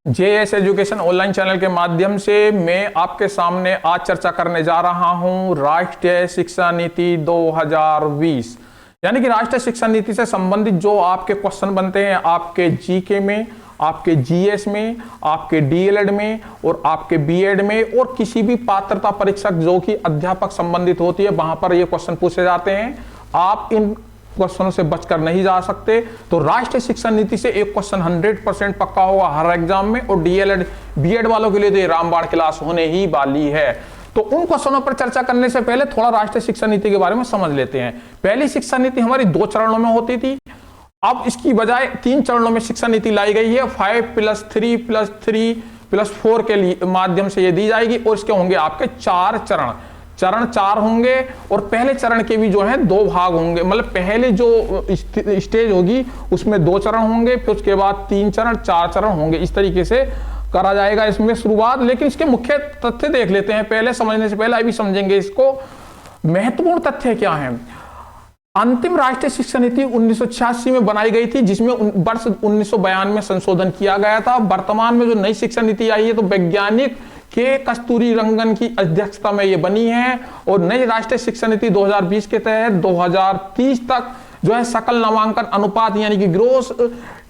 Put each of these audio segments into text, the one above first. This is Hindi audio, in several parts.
जेएस एजुकेशन ऑनलाइन चैनल के माध्यम से मैं आपके सामने आज चर्चा करने जा रहा हूं राष्ट्रीय शिक्षा नीति 2020, यानी कि राष्ट्रीय शिक्षा नीति से संबंधित जो आपके क्वेश्चन बनते हैं आपके जीके में, आपके जीएस में, आपके डीएलएड में और आपके बीएड में और किसी भी पात्रता परीक्षक जो कि अध्यापक संबंधित होती है वहां पर ये क्वेश्चन पूछे जाते हैं। आप इन क्वेश्चनों से बचकर नहीं जा सकते। तो राष्ट्रीय शिक्षा नीति से एक क्वेश्चन 100% पक्का होगा हर एग्जाम में, और डीएलएड बीएड वालों के लिए तो ये रामबाण क्लास होने ही वाली है। तो उन क्वेश्चनों पर चर्चा करने से पहले थोड़ा राष्ट्रीय शिक्षा नीति के बारे में समझ लेते हैं। पहली शिक्षा नीति हमारी 2 चरणों में होती थी, अब इसकी बजाय 3 चरणों में शिक्षा नीति लाई गई है। 5+3+3+4 के लिए माध्यम से ये दी जाएगी और इसके होंगे आपके 4 चरण 4 होंगे। और पहले चरण के भी जो है 2 भाग होंगे, मतलब पहले जो स्टेज होगी उसमें 2 चरण होंगे, फिर उसके बाद 3 चरण 4 चरण होंगे। इस तरीके से करा जाएगा इसमें शुरुआत। लेकिन इसके मुख्य तथ्य देख लेते हैं पहले, समझने से पहले अभी समझेंगे इसको। महत्वपूर्ण तथ्य क्या है? अंतिम राष्ट्रीय शिक्षा नीति 1986 में बनाई गई थी, जिसमें वर्ष 1992 में संशोधन किया गया था। वर्तमान में जो नई शिक्षा नीति आई है तो वैज्ञानिक के कस्तूरी रंगन की अध्यक्षता में ये बनी है। और नई राष्ट्रीय शिक्षा नीति 2020 के तहत 2030 तक जो है सकल नामांकन अनुपात यानी कि ग्रोस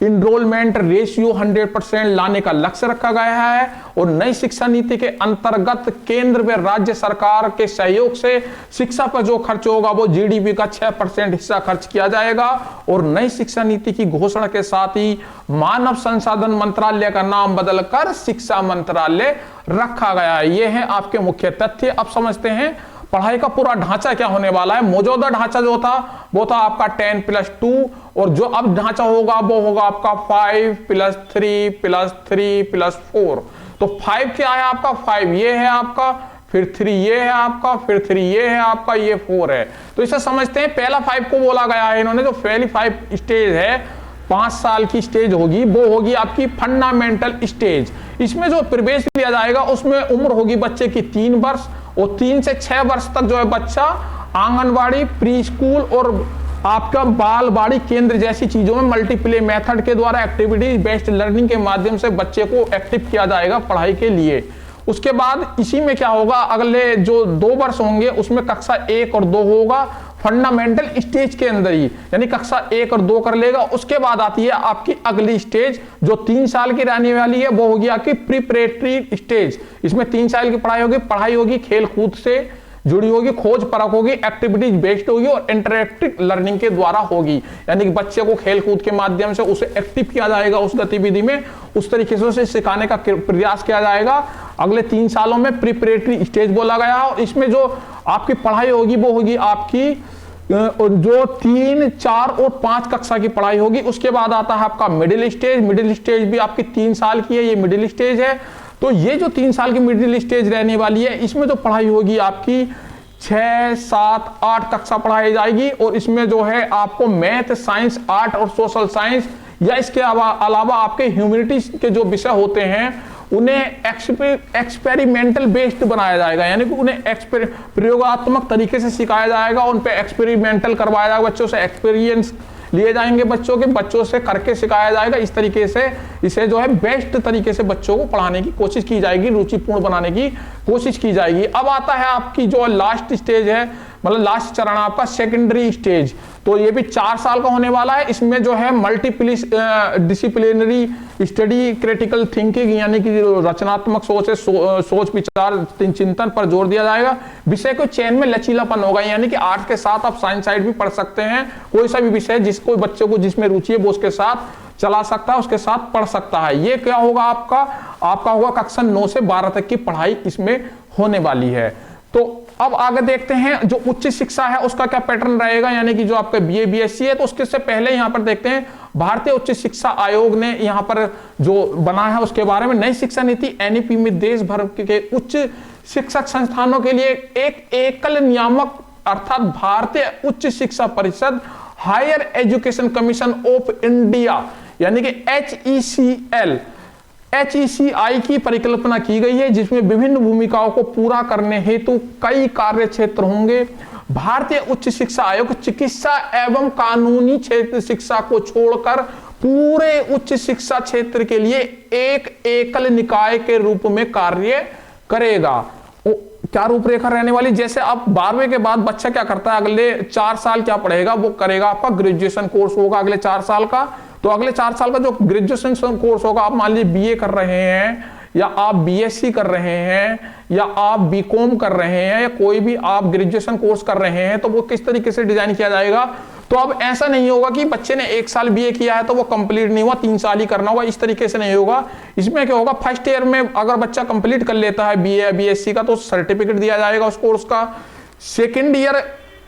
इनरोलमेंट रेशियो 100% लाने का लक्ष्य रखा गया है। और नई शिक्षा नीति के अंतर्गत केंद्र व राज्य सरकार के सहयोग से शिक्षा पर जो खर्च होगा वो जीडीपी का 6% हिस्सा खर्च किया जाएगा। और नई शिक्षा नीति की घोषणा के साथ ही मानव संसाधन मंत्रालय का नाम बदलकर शिक्षा मंत्रालय रखा गया है। ये है आपके मुख्य तथ्य। अब समझते हैं पढ़ाई का पूरा ढांचा क्या होने वाला है। मौजूदा ढांचा जो था वो था आपका 10+2, और जो अब ढांचा होगा वो होगा आपका 5+3+3+4। तो 5 क्या है आपका? 5 ये है आपका, फिर 3 ये है आपका, फिर 3 ये है आपका, ये 4 है। तो इसे समझते हैं पहला 5 को बोला गया है इन्होंने, जो पहली 5 स्टेज है 5 साल की स्टेज होगी वो होगी आपकी फंडामेंटल स्टेज। इसमें जो प्रवेश लिया जाएगा उसमें उम्र होगी बच्चे की 3 वर्ष, और 3 से 6 वर्ष तक जो है बच्चा आंगनवाड़ी, प्री स्कूल और आपका बाल बाड़ी केंद्र जैसी चीजों में मल्टीप्ले मेथड के द्वारा एक्टिविटीज बेस्ड लर्निंग के माध्यम से बच्चे को एक्टिव किया जाएगा पढ़ाई के लिए। उसके बाद इसी में क्या होगा, अगले जो 2 वर्ष होंगे उसमें कक्षा 1 और 2 होगा फंडामेंटल स्टेज के अंदर ही, यानी कक्षा 1 और 2 कर लेगा। उसके बाद आती है आपकी अगली स्टेज जो 3 साल की रहने वाली है, वो होगी आपकी प्रिपरेटरी स्टेज। इसमें 3 साल की पढ़ाई होगी खेल कूद से जुड़ी होगी, खोज परख होगी, एक्टिविटीज बेस्ड होगी और इंटरैक्टिव लर्निंग के द्वारा होगी, यानी कि बच्चे को खेल कूद के माध्यम से उसे एक्टिव किया जाएगा उस गतिविधि में, उस तरीके से उसे सिखाने का प्रयास किया जाएगा। अगले 3 सालों में प्रिपरेटरी स्टेज बोला गया। और इसमें जो आपकी पढ़ाई होगी वो होगी आपकी जो 3, 4 और 5 कक्षा की पढ़ाई होगी। उसके बाद आता है आपका मिडिल स्टेज। मिडिल स्टेज भी आपकी 3 साल की है, ये मिडिल स्टेज है। तो ये जो 3 साल की मिडिल स्टेज रहने वाली है इसमें जो पढ़ाई होगी आपकी 6, 7, 8 कक्षा पढ़ाई जाएगी। और इसमें जो है आपको मैथ, साइंस, आर्ट और सोशल साइंस या इसके अलावा आपके ह्यूमैनिटीज के जो विषय होते हैं उन्हें एक्सपेरिमेंटल बेस्ड बनाया जाएगा, यानी कि उन्हें प्रयोगात्मक तरीके से सिखाया जाएगा, उन पे एक्सपेरिमेंटल करवाया जाएगा, बच्चों से एक्सपीरियंस लिए जाएंगे, बच्चों से करके सिखाया जाएगा। इस तरीके से इसे जो है बेस्ट तरीके से बच्चों को पढ़ाने की कोशिश की जाएगी, रुचिपूर्ण बनाने की कोशिश की जाएगी। अब आता है आपकी जो लास्ट स्टेज है, मतलब लास्ट चरण आपका सेकेंडरी स्टेज। तो ये भी 4 साल का होने वाला है। इसमें जो है multiple disciplinary study, critical thinking यानी कि रचनात्मक सोच है, सोच विचार चिंतन पर जोर दिया जाएगा। विषय को चयन में लचीलापन होगा, यानी कि आर्ट के साथ आप साइंस साइड भी पढ़ सकते हैं, कोई सा भी विषय जिसको बच्चों को जिसमें रुचि है वो उसके साथ चला सकता है, उसके साथ पढ़ सकता है। ये क्या होगा आपका होगा कक्षा 9 से 12 तक की पढ़ाई इसमें होने वाली है। तो अब आगे देखते हैं जो उच्च शिक्षा है उसका क्या पैटर्न रहेगा, यानी कि जो आपका बीए बीएससी है। तो उसके से पहले यहां पर देखते हैं भारतीय उच्च शिक्षा आयोग ने यहां पर जो बना है उसके बारे में। नई शिक्षा नीति एनईपी में देश भर के उच्च शिक्षक संस्थानों के लिए एक एकल नियामक अर्थात भारतीय उच्च शिक्षा परिषद, Higher Education Commission of India यानी कि HECI की परिकल्पना की गई है, जिसमें विभिन्न भूमिकाओं को पूरा करने हेतु कई कार्य क्षेत्र होंगे। भारतीय उच्च शिक्षा आयोग चिकित्सा एवं कानूनी क्षेत्र शिक्षा को छोड़कर पूरे उच्च शिक्षा क्षेत्र के लिए एक एकल निकाय के रूप में कार्य करेगा। क्या रूपरेखा रहने वाली, जैसे अब 12वीं के बाद बच्चा क्या करता है, अगले 4 साल क्या पढ़ेगा, वो करेगा आपका ग्रेजुएशन कोर्स होगा अगले 4 साल का। तो अगले 4 साल का जो ग्रेजुएशन कोर्स होगा, आप मान लीजिए बीए कर रहे हैं, या आप बीएससी कर रहे हैं, या आप बीकॉम कर रहे हैं, या कोई भी आप ग्रेजुएशन कोर्स कर रहे हैं, तो वो किस तरीके से डिजाइन किया जाएगा। तो अब ऐसा नहीं होगा कि बच्चे ने 1 साल बीए किया है तो वो कंप्लीट नहीं हुआ, 3 साल ही करना होगा, इस तरीके से नहीं होगा। इसमें क्या होगा, फर्स्ट ईयर में अगर बच्चा कंप्लीट कर लेता है बीए या बीएससी का तो सर्टिफिकेट दिया जाएगा उस कोर्स का। सेकेंड ईयर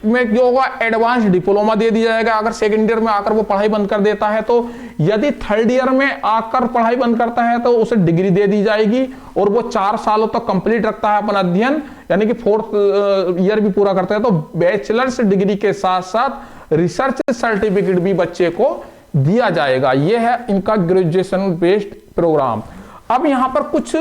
में जो होगा एडवांस डिप्लोमा दे दिया जाएगा अगर सेकेंड ईयर में आकर वो पढ़ाई बंद कर देता है तो। यदि थर्ड ईयर में आकर पढ़ाई बंद करता है तो उसे डिग्री दे दी जाएगी, और वो 4 सालों तक कंप्लीट रखता है अपना अध्ययन, यानी कि 4th ईयर भी पूरा करता है तो बैचलर्स डिग्री के साथ साथ रिसर्च सर्टिफिकेट भी बच्चे को दिया जाएगा। यह है इनका ग्रेजुएशन बेस्ड प्रोग्राम। अब यहां पर कुछ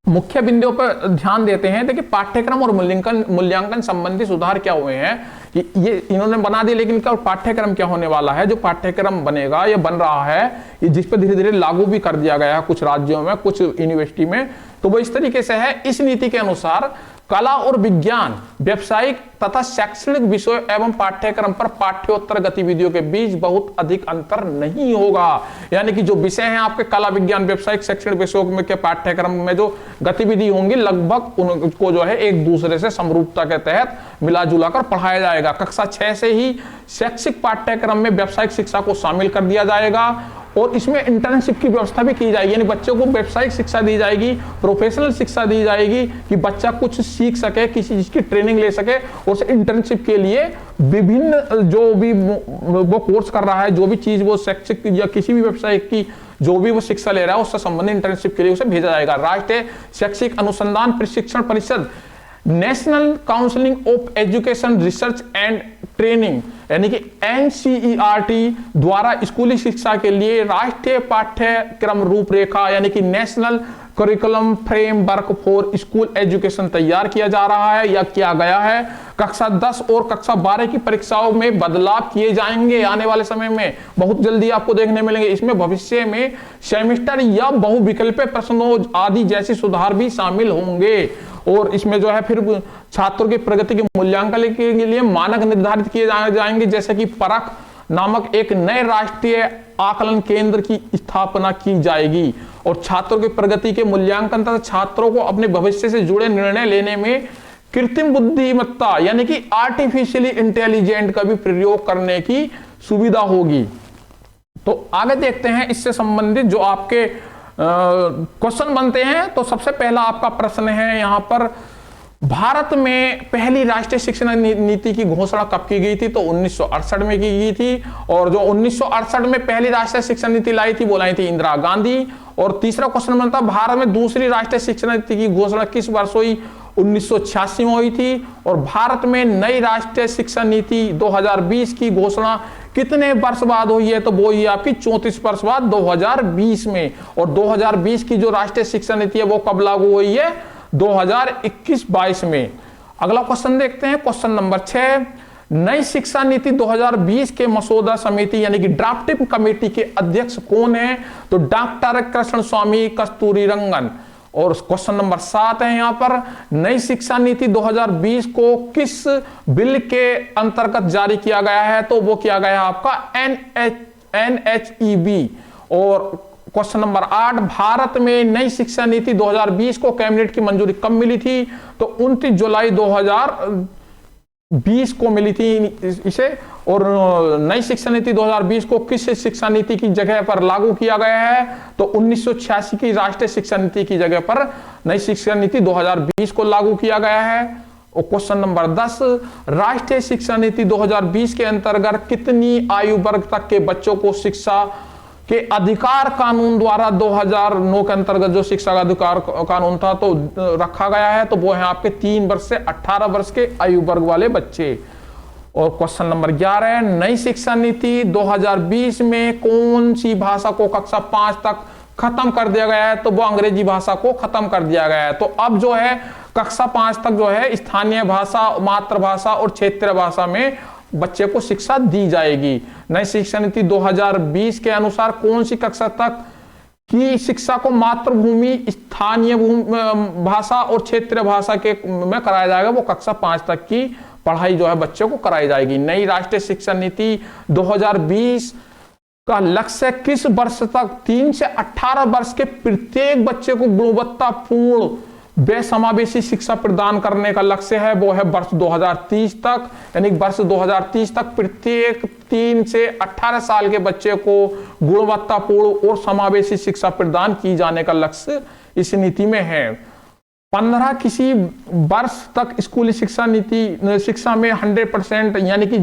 मुख्य बिंदुओं पर ध्यान देते हैं। देखिए पाठ्यक्रम और मूल्यांकन संबंधी सुधार क्या हुए हैं, ये इन्होंने बना दिए, लेकिन इनका पाठ्यक्रम क्या होने वाला है। जो पाठ्यक्रम बनेगा, ये बन रहा है, ये जिस पर धीरे धीरे लागू भी कर दिया गया है कुछ राज्यों में, कुछ यूनिवर्सिटी में, तो वो इस तरीके से है। इस नीति के अनुसार कला और विज्ञान, व्यावसायिक तथा शैक्षणिक विषयों एवं पाठ्यक्रम पर पाठ्योत्तर गतिविधियों के बीच बहुत अधिक अंतर नहीं होगा। यानी कि जो विषय हैं आपके कला विज्ञान व्यावसायिक शैक्षणिक विषयों में के पाठ्यक्रम में जो गतिविधि होंगी, लगभग उनको जो है एक दूसरे से समरूपता के तहत मिला जुला कर पढ़ाया जाएगा। कक्षा 6 से ही शैक्षिक पाठ्यक्रम में व्यावसायिक शिक्षा को शामिल कर दिया जाएगा, और इसमें इंटर्नशिप की व्यवस्था भी की जाएगी, यानी बच्चों को व्यावसायिक शिक्षा दी जाएगी, प्रोफेशनल शिक्षा दी जाएगी कि बच्चा कुछ सीख सके, किसी चीज की ट्रेनिंग ले सके, और इंटर्नशिप के लिए विभिन्न जो भी वो कोर्स कर रहा है, जो भी चीज वो शैक्षिक या किसी भी व्यवसाय की जो भी वो शिक्षा ले रहा है उससे संबंधित इंटर्नशिप के लिए उसे भेजा जाएगा। राष्ट्रीय शैक्षिक अनुसंधान प्रशिक्षण परिषद, national counselling of education research and training यानी कि NCERT द्वारा स्कूली शिक्षा के लिए राष्ट्रीय पाठ्यक्रम रूपरेखा यानी कि national curriculum framework for school education तैयार किया जा रहा है या किया गया है। कक्षा 10 और कक्षा 12 की परीक्षाओं में बदलाव किए जाएंगे आने वाले समय में, बहुत जल्दी आपको देखने मिलेंगे। इसमें भविष्य में सेमेस्टर या बहुविकल्पीय प्रश्नों आदि जैसे सुधार भी शामिल होंगे, और इसमें जो है फिर छात्रों की प्रगति के मूल्यांकन के लिए मानक निर्धारित किए जाएंगे, जैसे कि परख नामक एक नए राष्ट्रीय आकलन केंद्र की स्थापना की जाएगी, और छात्रों की प्रगति के मूल्यांकन तथा छात्रों को अपने भविष्य से जुड़े निर्णय लेने में कृत्रिम बुद्धिमत्ता यानी कि आर्टिफिशियली इंटेलिजेंट का भी प्रयोग करने की सुविधा होगी। तो आगे देखते हैं इससे संबंधित जो आपके क्वेश्चन बनते हैं। तो सबसे पहला आपका प्रश्न है यहां पर, भारत में पहली राष्ट्रीय शिक्षा नीति की घोषणा कब की गई थी? तो 1968 में की गई थी, और जो 1968 में पहली राष्ट्रीय शिक्षा नीति लाई थी वो लाई थी इंदिरा गांधी। और तीसरा क्वेश्चन बनता है, भारत में दूसरी राष्ट्रीय शिक्षा नीति की घोषणा किस वर्ष हुई? 1986 में हुई थी। और भारत में नई राष्ट्रीय शिक्षा नीति 2020 की घोषणा कितने वर्ष बाद हुई है? तो वो ही आपकी 34 वर्ष बाद 2020 में। और 2020 की जो राष्ट्रीय शिक्षा नीति है वो कब लागू हुई है? 2021-22 में। अगला क्वेश्चन देखते हैं, क्वेश्चन नंबर 6, नई शिक्षा नीति 2020 के मसौदा समिति यानी कि ड्राफ्टिंग कमेटी के अध्यक्ष कौन है? तो डॉक्टर कृष्ण स्वामी कस्तूरीरंगन। और क्वेश्चन नंबर 7 है यहां पर, नई शिक्षा नीति 2020 को किस बिल के अंतर्गत जारी किया गया है? तो वो किया गया है आपका NHEB। और क्वेश्चन नंबर 8, भारत में नई शिक्षा नीति 2020 को कैबिनेट की मंजूरी कब मिली थी? तो 29 जुलाई 2020 को मिली थी इसे। और नई शिक्षा नीति 2020 को किस शिक्षा नीति की जगह पर लागू किया गया है? तो 1986 की राष्ट्रीय शिक्षा नीति की जगह पर नई शिक्षा नीति 2020 को लागू किया गया है। और क्वेश्चन नंबर 10, राष्ट्रीय शिक्षा नीति 2020 के अंतर्गत कितनी आयु वर्ग तक के बच्चों को शिक्षा के अधिकार कानून द्वारा 2009 के अंतर्गत जो शिक्षा का अधिकार कानून था तो रखा गया है? तो वो है आपके 3 वर्ष से 18 वर्ष के आयु वर्ग वाले बच्चे। और क्वेश्चन नंबर 11, नई शिक्षा नीति 2020 में कौन सी भाषा को कक्षा 5 तक खत्म कर दिया गया है? तो वो अंग्रेजी भाषा को खत्म कर दिया गया है। तो अब जो है कक्षा 5 तक जो है स्थानीय भाषा, मातृभाषा और क्षेत्रीय भाषा में बच्चे को शिक्षा दी जाएगी। नई शिक्षा नीति 2020 के अनुसार कौन सी कक्षा तक की शिक्षा को मातृभूमि, स्थानीय भाषा और क्षेत्रीय भाषा के में कराया जाएगा, वो कक्षा 5 तक की पढ़ाई जो है बच्चों को कराई जाएगी। नई राष्ट्रीय शिक्षा नीति 2020 का लक्ष्य किस वर्ष तक 3 से 18 वर्ष के प्रत्येक बच्चे को गुणवत्तापूर्ण व समावेशी शिक्षा प्रदान करने का लक्ष्य है, वो है वर्ष 2030 तक। यानी वर्ष 2030 तक प्रत्येक 3 से 18 साल के बच्चे को गुणवत्तापूर्ण और समावेशी शिक्षा प्रदान की जाने का लक्ष्य इस नीति में है। 15 किसी वर्ष तक स्कूली शिक्षा में 100% यानी कि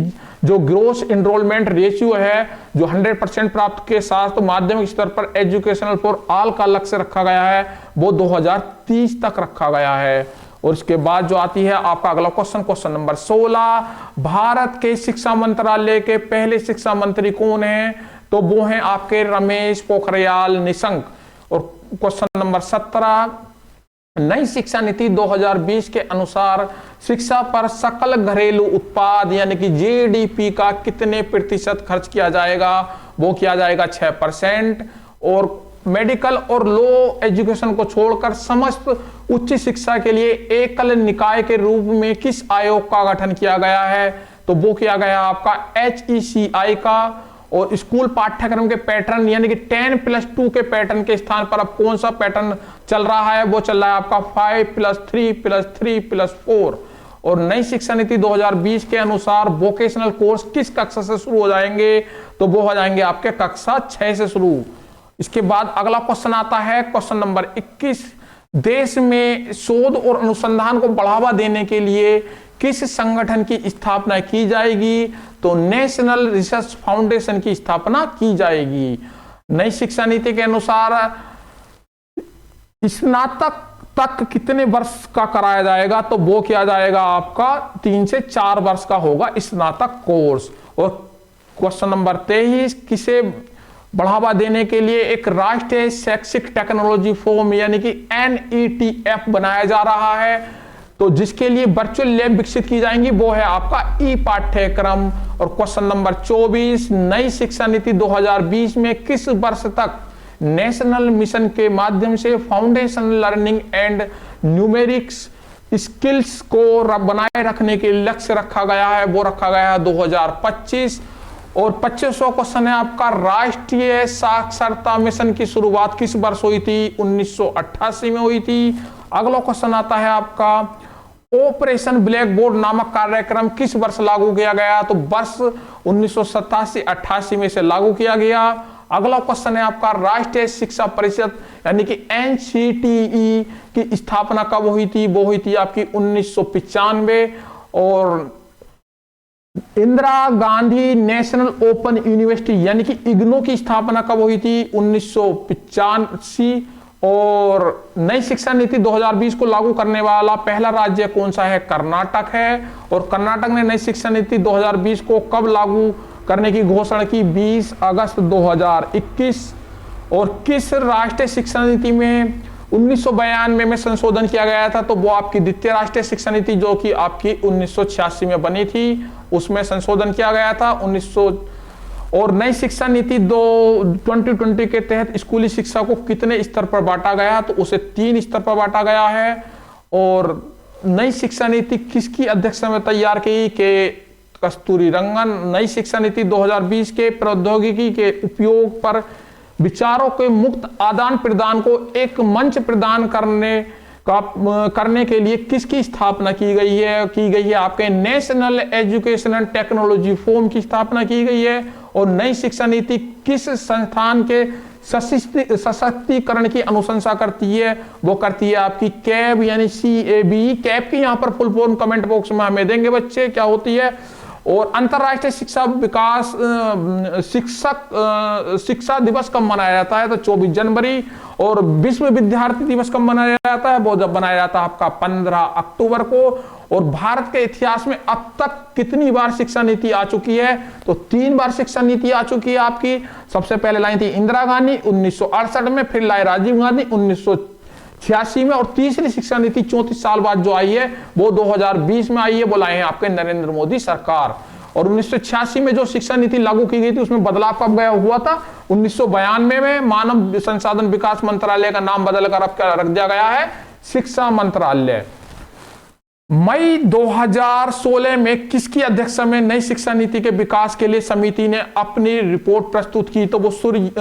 जो ग्रोस एनरोलमेंट रेशियो है, जो 100% प्राप्त के साथ तो माध्यमिक स्तर पर एजुकेशनल फॉर ऑल का लक्ष्य रखा गया है, वो 2030 तक रखा गया है। और इसके बाद जो आती है आपका अगला क्वेश्चन नंबर 16, भारत के शिक्षा मंत्रालय के पहले शिक्षा मंत्री कौन है? तो वो हैं आपके रमेश पोखरियाल निशंक। और क्वेश्चन नंबर 17, नई शिक्षा नीति 2020 के अनुसार शिक्षा पर सकल घरेलू उत्पाद यानी कि जीडीपी का कितने प्रतिशत खर्च किया जाएगा? वो किया जाएगा 6%। और मेडिकल और लो एजुकेशन को छोड़कर समस्त उच्च शिक्षा के लिए एकल निकाय के रूप में किस आयोग का गठन किया गया है? तो वो किया गया आपका HECI का। और स्कूल पाठ्यक्रम के पैटर्न यानी कि 10+2 के पैटर्न के स्थान पर अब कौन सा पैटर्न चल रहा है? वो चल रहा है आपका 5+3+3+4। और नई शिक्षा नीति 2020 के अनुसार वोकेशनल कोर्स किस कक्षा से शुरू हो जाएंगे? तो वो हो जाएंगे आपके कक्षा 6 से शुरू। इसके बाद अगला क्वेश्चन आता है क्वेश्चन नंबर 21, देश में शोध और अनुसंधान को बढ़ावा देने के लिए किस संगठन की स्थापना की जाएगी? तो नेशनल रिसर्च फाउंडेशन की स्थापना की जाएगी। नई शिक्षा नीति के अनुसार स्नातक तक कितने वर्ष का कराया जाएगा? तो वो किया जाएगा आपका 3 से 4 वर्ष का होगा स्नातक कोर्स। और क्वेश्चन नंबर 23, किसे बढ़ावा देने के लिए एक राष्ट्रीय शैक्षिक टेक्नोलॉजी फोरम यानी कि NETF बनाया जा रहा है? तो जिसके लिए वर्चुअल लैब विकसित की जाएंगी, वो है आपका ई पाठ्यक्रम। और क्वेश्चन नंबर 24, नई शिक्षा नीति 2020 में किस वर्ष तक नेशनल मिशन के माध्यम से foundation learning and numerics skills को बनाए रखने के लक्ष्य रखा गया है? वो रखा गया है 2025। और 25वां क्वेश्चन है आपका, राष्ट्रीय साक्षरता मिशन की शुरुआत किस वर्ष हुई थी? 1988 में हुई थी। अगला क्वेश्चन आता है आपका, ऑपरेशन ब्लैक बोर्ड नामक कार्यक्रम किस वर्ष लागू किया गया? तो वर्ष 1987-88 में से लागू किया गया। अगला क्वेश्चन है आपका, राष्ट्रीय शिक्षा परिषद यानी कि NCTE की स्थापना कब हुई थी? वो हुई थी आपकी 1995। और Indira Gandhi national open university यानी कि IGNOU की स्थापना कब हुई थी? 1985। और नई शिक्षा नीति 2020 को लागू करने वाला पहला राज्य कौन सा है? कर्नाटक है। और कर्नाटक ने नई शिक्षा नीति 2020 को कब लागू करने की घोषणा की? 20 अगस्त 2021। और किस राष्ट्रीय शिक्षा नीति में 1992 में संशोधन किया गया था? तो वो आपकी द्वितीय राष्ट्रीय शिक्षा नीति जो कि आपकी 1986 में बनी थी, उसमें संशोधन किया गया था 1900। और नई शिक्षा नीति 2020 के तहत स्कूली शिक्षा को कितने स्तर पर बांटा गया? तो उसे 3 स्तर पर बांटा गया है। और नई शिक्षा नीति किसकी अध्यक्षता में तैयार की? के कस्तूरीरंगन। नई शिक्षा नीति 2020 के प्रौद्योगिकी के उपयोग पर विचारों के मुक्त आदान प्रदान को एक मंच प्रदान करने के लिए किसकी स्थापना की गई है? आपके national education and technology forum की स्थापना की गई है। और नई शिक्षा नीति किस संस्थान के सशक्तिकरण की अनुशंसा करती है? वो करती है आपकी कैब यानी CAB। कैब की यहाँ पर फुल फॉर्म कमेंट बॉक्स में हमें देंगे बच्चे क्या होती है। और अंतरराष्ट्रीय शिक्षा दिवस कब मनाया जाता है? तो 24 जनवरी। और विश्व विद्यार्थी दिवस कब मनाया जाता है? वो जब मनाया जाता है आपका 15 अक्टूबर को। और भारत के इतिहास में अब तक कितनी बार शिक्षा नीति आ चुकी है? तो 3 बार शिक्षा नीति आ चुकी है आपकी। सबसे पहले लाई थी इंदिरा गांधी 1968 में, फिर लाए राजीव गांधी 1986 में। और तीसरी शिक्षा नीति 34 साल बाद जो आई है वो 2020 में आई है, वो लाए हैं आपके नरेंद्र मोदी सरकार। और 1986 में जो शिक्षा नीति लागू की गई थी उसमें बदलाव कब गया हुआ था? 1992 में मानव संसाधन विकास मंत्रालय का नाम बदलकर अब क्या रख दिया गया है? शिक्षा मंत्रालय। मई 2016 में किसकी अध्यक्षता में नई शिक्षा नीति के विकास के लिए समिति ने अपनी रिपोर्ट प्रस्तुत की? तो वो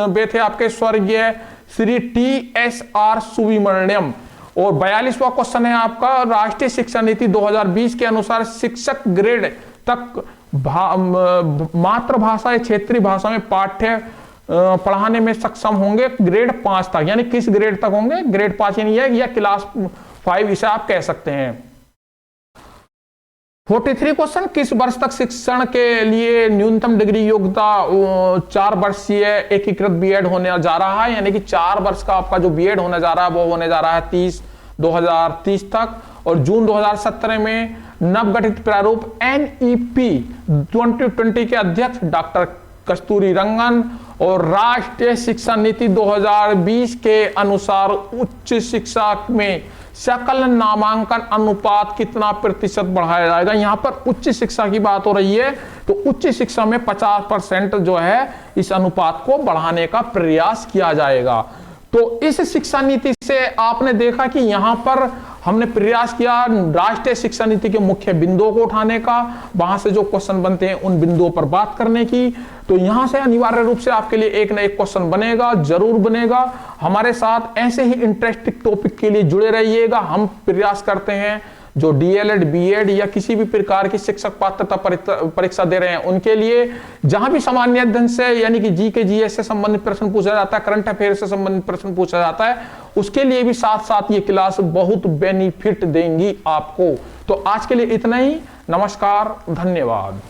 वे थे आपके स्वर्गीय श्री TSR सुब्रमण्यम। और 42वां क्वेश्चन है आपका, राष्ट्रीय शिक्षा नीति 2020 के अनुसार शिक्षक ग्रेड तक मातृभाषा या क्षेत्रीय भाषा में पाठ्य पढ़ाने में सक्षम होंगे ग्रेड 5 तक, यानी किस ग्रेड तक होंगे? ग्रेड 5 यानी या क्लास 5 इसे आप कह सकते हैं। 43 क्वेश्चन, किस वर्ष तक शिक्षण के लिए न्यूनतम डिग्री योग्यता 4 वर्षीय एकीकृत बीएड होने जा रहा है, यानी कि 4 वर्ष का आपका जो बीएड होने जा रहा है वो होने जा रहा है 2030 तक। और जून 2017 में नवगठित प्रारूप NEP 2020 के अध्यक्ष डॉक्टर कस्तूरी रंगन और राष्ट्रीय शिक्षा नीति 2020 के अनुसार उच्च शिक्षा में सकल नामांकन अनुपात कितना प्रतिशत बढ़ाया जाएगा? यहां पर उच्च शिक्षा की बात हो रही है, तो उच्च शिक्षा में 50% जो है इस अनुपात को बढ़ाने का प्रयास किया जाएगा। तो इस शिक्षा नीति से आपने देखा कि यहां पर हमने प्रयास किया राष्ट्रीय शिक्षा नीति के मुख्य बिंदुओं को उठाने का, वहां से जो क्वेश्चन बनते हैं उन बिंदुओं पर बात करने की। तो यहां से अनिवार्य रूप से आपके लिए एक ना एक क्वेश्चन बनेगा, जरूर बनेगा। हमारे साथ ऐसे ही इंटरेस्टिंग टॉपिक के लिए जुड़े रहिएगा। हम प्रयास करते हैं जो DLED BEd या किसी भी प्रकार की शिक्षक पात्रता परीक्षा दे रहे हैं उनके लिए, जहां भी सामान्य अध्ययन से यानी कि GK GS से संबंधित प्रश्न पूछा जाता है, करंट अफेयर से संबंधित प्रश्न पूछा जाता है, उसके लिए भी साथ साथ ये क्लास बहुत बेनिफिट देंगी आपको। तो आज के लिए इतना ही। नमस्कार, धन्यवाद।